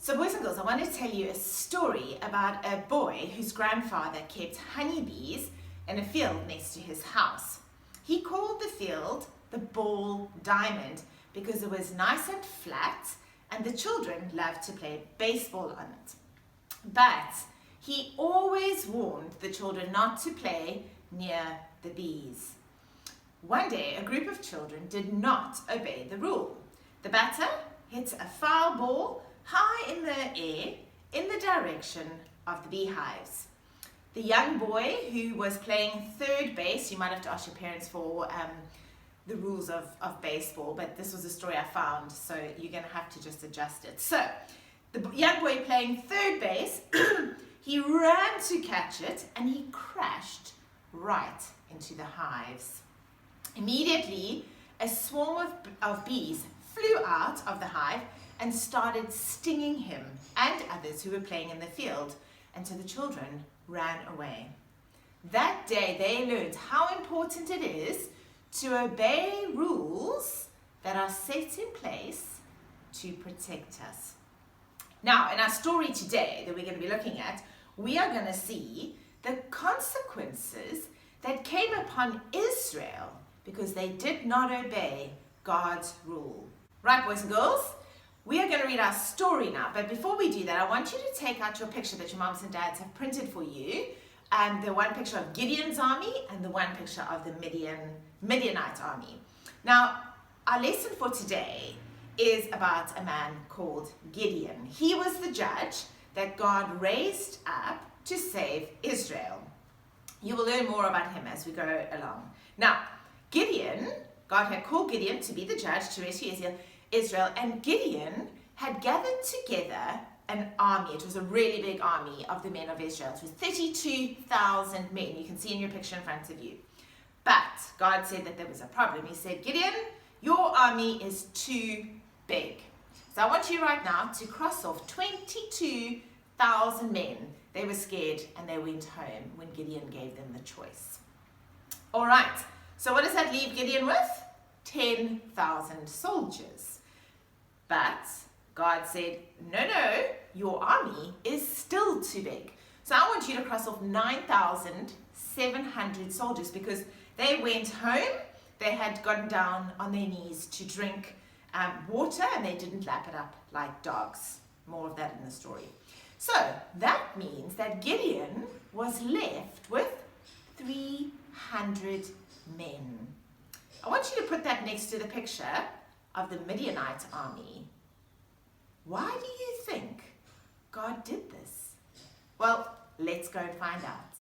So boys and girls, I want to tell you a story about a boy whose grandfather kept honeybees in a field next to his house. He called the field the Ball Diamond because it was nice and flat and the children loved to play baseball on it. But he always warned the children not to play near the bees. One day, a group of children did not obey the rule. The batter hit a foul ball high in the air in the direction of the beehives. The young boy who was playing third base, you might have to ask your parents for the rules of baseball, but this was a story I found, so you're going to have to just adjust it. So, the young boy playing third base, he ran to catch it and he crashed right into the hives. Immediately, a swarm of bees flew out of the hive and started stinging him and others who were playing in the field, and so the children ran away. That day they learned how important it is to obey rules that are set in place to protect us. Now, in our story today that we're going to be looking at, we are going to see the consequences that came upon Israel because they did not obey God's rule. Right, boys and girls? We are going to read our story now, but before we do that, I want you to take out your picture that your moms and dads have printed for you, the one picture of Gideon's army and the one picture of the Midianite army. Now, our lesson for today is about a man called Gideon. He was the judge that God raised up to save Israel. You will learn more about him as we go along. Now, Gideon, God had called Gideon to be the judge to rescue Israel, and Gideon had gathered together an army. It was a really big army of the men of Israel. It was 32,000 men. You can see in your picture in front of you. But God said that there was a problem. He said, Gideon, your army is too big. So I want you right now to cross off 22,000 men. They were scared and they went home when Gideon gave them the choice. All right, so what does that leave Gideon with? 10,000 soldiers. But God said, no, your army is still too big. So I want you to cross off 9,700 soldiers because they went home, they had gotten down on their knees to drink water and they didn't lap it up like dogs. More of that in the story. So that means that Gideon was left with 300 men. I want you to put that next to the picture of the Midianite army. Why do you think God did this? Well, let's go and find out.